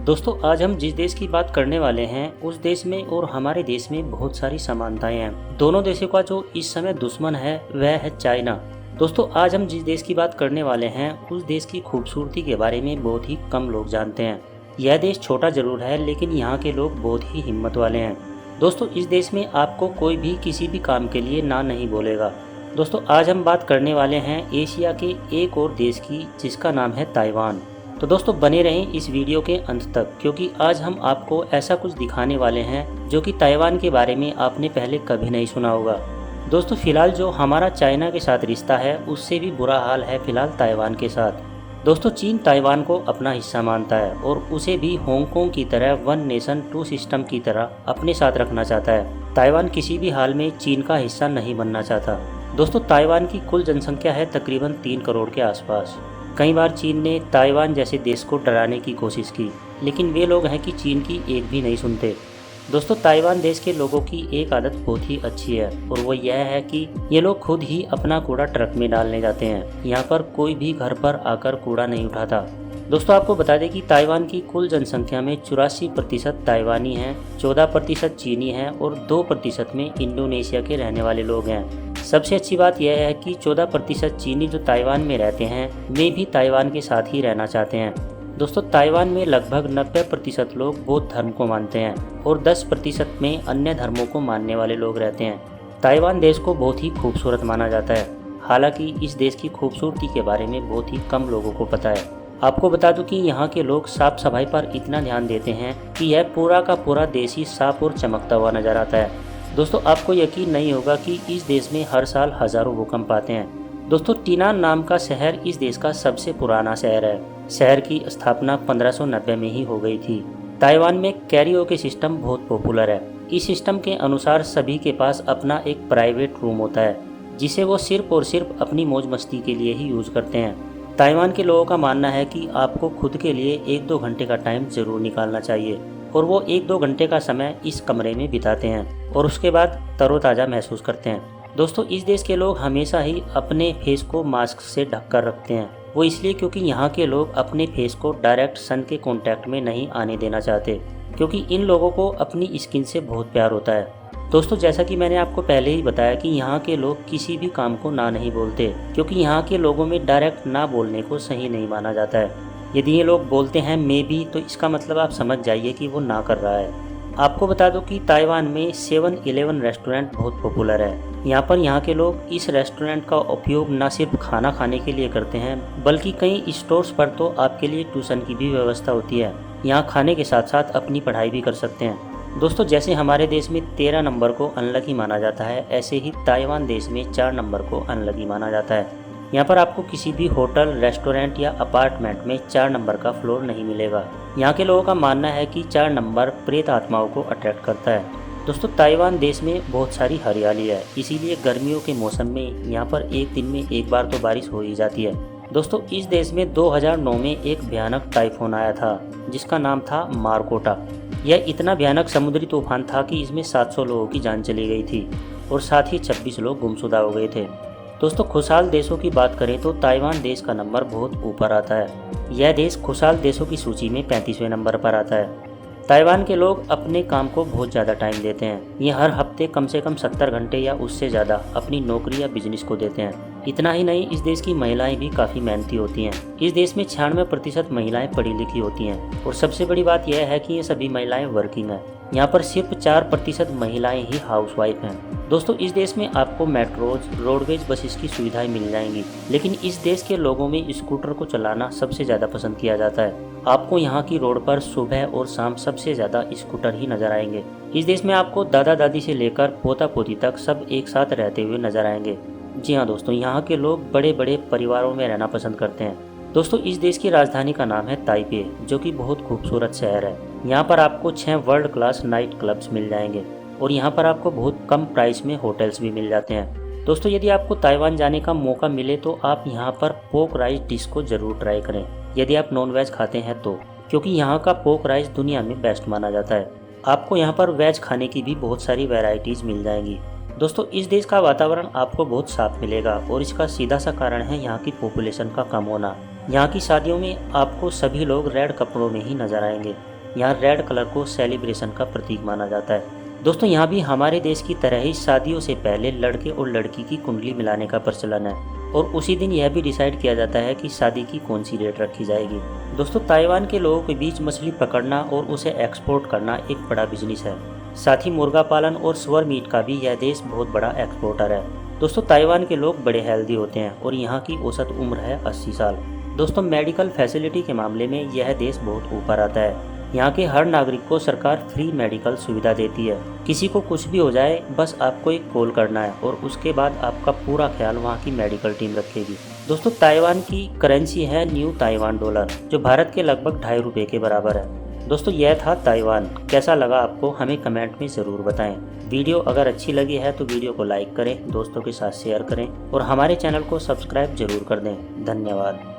दोस्तों आज हम जिस देश की बात करने वाले हैं उस देश में और हमारे देश में बहुत सारी समानताएं हैं। दोनों देशों का जो इस समय दुश्मन है वह है चाइना। दोस्तों आज हम जिस देश की बात करने वाले हैं उस देश की खूबसूरती के बारे में बहुत ही कम लोग जानते हैं। यह देश छोटा जरूर है लेकिन यहाँ के लोग बहुत ही हिम्मत वाले हैं। दोस्तों इस देश में आपको कोई भी किसी भी काम के लिए ना नहीं बोलेगा। दोस्तों आज हम बात करने वाले हैं एशिया के एक और देश की जिसका नाम है ताइवान। तो दोस्तों बने रहें इस वीडियो के अंत तक क्योंकि आज हम आपको ऐसा कुछ दिखाने वाले हैं जो कि ताइवान के बारे में आपने पहले कभी नहीं सुना होगा। दोस्तों फिलहाल जो हमारा चाइना के साथ रिश्ता है उससे भी बुरा हाल है फिलहाल ताइवान के साथ। दोस्तों चीन ताइवान को अपना हिस्सा मानता है और उसे भी हांगकांग की तरह वन नेशन टू सिस्टम की तरह अपने साथ रखना चाहता है। ताइवान किसी भी हाल में चीन का हिस्सा नहीं बनना चाहता। दोस्तों ताइवान की कुल जनसंख्या है तकरीबन 3 करोड़ के आसपास। कई बार चीन ने ताइवान जैसे देश को डराने की कोशिश की लेकिन वे लोग हैं कि चीन की एक भी नहीं सुनते। दोस्तों ताइवान देश के लोगों की एक आदत बहुत ही अच्छी है और वो यह है कि ये लोग खुद ही अपना कूड़ा ट्रक में डालने जाते हैं। यहाँ पर कोई भी घर पर आकर कूड़ा नहीं उठाता। दोस्तों आपको बता दें कि ताइवान की कुल जनसंख्या में 84% ताइवानी हैं, 14% चीनी हैं और 2% में इंडोनेशिया के रहने वाले लोग हैं। सबसे अच्छी बात यह है कि 14% चीनी जो ताइवान में रहते हैं वे भी ताइवान के साथ ही रहना चाहते हैं। दोस्तों ताइवान में लगभग 90% लोग बौद्ध धर्म को मानते हैं और 10% में अन्य धर्मों को मानने वाले लोग रहते हैं। ताइवान देश को बहुत ही खूबसूरत माना जाता है। हालांकि इस देश की खूबसूरती के बारे में बहुत ही कम लोगों को पता है। आपको बता दूं कि यहाँ के लोग साफ सफाई पर इतना ध्यान देते हैं कि यह पूरा का पूरा देश ही साफ और चमकता हुआ नजर आता है। दोस्तों आपको यकीन नहीं होगा कि इस देश में हर साल हजारों भूकंप आते हैं। दोस्तों टीनान नाम का शहर इस देश का सबसे पुराना शहर है। शहर की स्थापना 1590 में ही हो गई थी। ताइवान में कैरियोके सिस्टम बहुत पॉपुलर है। इस सिस्टम के अनुसार सभी के पास अपना एक प्राइवेट रूम होता है जिसे वो सिर्फ और सिर्फ अपनी मौज मस्ती के लिए ही यूज करते हैं। ताइवान के लोगों का मानना है कि आपको खुद के लिए 1-2 घंटे का टाइम जरूर निकालना चाहिए और वो 1-2 घंटे का समय इस कमरे में बिताते हैं और उसके बाद तरोताज़ा महसूस करते हैं। दोस्तों इस देश के लोग हमेशा ही अपने फेस को मास्क से ढक कर रखते हैं। वो इसलिए क्योंकि यहाँ के लोग अपने फेस को डायरेक्ट सन के कांटेक्ट में नहीं आने देना चाहते क्योंकि इन लोगों को अपनी स्किन से बहुत प्यार होता है। दोस्तों जैसा कि मैंने आपको पहले ही बताया कि यहाँ के लोग किसी भी काम को ना नहीं बोलते क्योंकि यहाँ के लोगों में डायरेक्ट ना बोलने को सही नहीं माना जाता है। यदि ये लोग बोलते हैं मे बी तो इसका मतलब आप समझ जाइए कि वो ना कर रहा है। आपको बता दो कि ताइवान में 7-Eleven रेस्टोरेंट बहुत पॉपुलर है। यहाँ पर यहाँ के लोग इस रेस्टोरेंट का उपयोग न सिर्फ खाना खाने के लिए करते हैं बल्कि कई स्टोर्स पर तो आपके लिए ट्यूशन की भी व्यवस्था होती है। यहाँ खाने के साथ साथ अपनी पढ़ाई भी कर सकते हैं। दोस्तों जैसे हमारे देश में 13 नंबर को अनलकी माना जाता है ऐसे ही ताइवान देश में 4 नंबर को अनलकी माना जाता है। यहाँ पर आपको किसी भी होटल, रेस्टोरेंट या अपार्टमेंट में 4 नंबर का फ्लोर नहीं मिलेगा। यहाँ के लोगों का मानना है कि 4 नंबर प्रेत आत्माओं को अट्रैक्ट करता है। दोस्तों ताइवान देश में बहुत सारी हरियाली है इसीलिए गर्मियों के मौसम में यहाँ पर एक दिन में एक बार तो बारिश हो ही जाती है। दोस्तों इस देश में 2009 में एक भयानक टाइफून आया था जिसका नाम था मारकोटा। यह इतना भयानक समुद्री तूफान था कि इसमें 700 लोगों की जान चली गई थी और साथ ही 26 लोग गुमशुदा हो गए थे। दोस्तों खुशहाल देशों की बात करें तो ताइवान देश का नंबर बहुत ऊपर आता है। यह देश खुशहाल देशों की सूची में 35वें नंबर पर आता है। ताइवान के लोग अपने काम को बहुत ज़्यादा टाइम देते हैं। ये हर हफ्ते कम से कम 70 घंटे या उससे ज़्यादा अपनी नौकरी या बिजनेस को देते हैं। इतना ही नहीं इस देश की महिलाएं भी काफ़ी मेहनती होती हैं। इस देश में 96% महिलाएं पढ़ी लिखी होती हैं और सबसे बड़ी बात यह है कि ये सभी महिलाएं वर्किंग हैं। यहाँ पर सिर्फ 4% महिलाएं ही हाउसवाइफ हैं। दोस्तों इस देश में आपको मेट्रोज, रोडवेज बसेस की सुविधाएं मिल जाएंगी लेकिन इस देश के लोगों में स्कूटर को चलाना सबसे ज़्यादा पसंद किया जाता है। आपको यहाँ की रोड पर सुबह और शाम सबसे ज़्यादा स्कूटर ही नजर आएंगे। इस देश में आपको दादा दादी से लेकर पोता पोती तक सब एक साथ रहते हुए नजर आएंगे। जी हाँ दोस्तों यहाँ के लोग बड़े बड़े परिवारों में रहना पसंद करते हैं। दोस्तों इस देश की राजधानी का नाम है ताइपे जो कि बहुत खूबसूरत शहर है। यहाँ पर आपको 6 वर्ल्ड क्लास नाइट क्लब्स मिल जाएंगे और यहाँ पर आपको बहुत कम प्राइस में होटल्स भी मिल जाते हैं। दोस्तों यदि आपको ताइवान जाने का मौका मिले तो आप यहाँ पर पोक राइस डिश को जरूर ट्राई करें यदि आप नॉन वेज खाते हैं तो, क्योंकि यहाँ का पोक राइस दुनिया में बेस्ट माना जाता है। आपको यहाँ पर वेज खाने की भी बहुत सारी वैरायटीज़ मिल जाएंगी। दोस्तों इस देश का वातावरण आपको बहुत साफ मिलेगा और इसका सीधा सा कारण है यहाँ की पॉपुलेशन का कम होना। यहाँ की शादियों में आपको सभी लोग रेड कपड़ों में ही नजर आएंगे। यहाँ रेड कलर को सेलिब्रेशन का प्रतीक माना जाता है। दोस्तों यहाँ भी हमारे देश की तरह ही शादियों से पहले लड़के और लड़की की कुंडली मिलाने का प्रचलन है और उसी दिन यह भी डिसाइड किया जाता है कि शादी की कौन सी डेट रखी जाएगी। दोस्तों ताइवान के लोगों के बीच मछली पकड़ना और उसे एक्सपोर्ट करना एक बड़ा बिजनेस है। साथ ही मुर्गा पालन और सुअर मीट का भी यह देश बहुत बड़ा एक्सपोर्टर है। दोस्तों ताइवान के लोग बड़े हेल्दी होते हैं और यहाँ की औसत उम्र है 80 साल। दोस्तों मेडिकल फैसिलिटी के मामले में यह देश बहुत ऊपर आता है। यहाँ के हर नागरिक को सरकार फ्री मेडिकल सुविधा देती है। किसी को कुछ भी हो जाए बस आपको एक कॉल करना है और उसके बाद आपका पूरा ख्याल वहाँ की मेडिकल टीम रखेगी। दोस्तों ताइवान की करेंसी है न्यू ताइवान डॉलर, जो भारत के लगभग 2.5 रुपये के बराबर है। दोस्तों यह था ताइवान। कैसा लगा आपको हमें कमेंट में ज़रूर बताएं। वीडियो अगर अच्छी लगी है तो वीडियो को लाइक करें, दोस्तों के साथ शेयर करें और हमारे चैनल को सब्सक्राइब जरूर कर दें। धन्यवाद।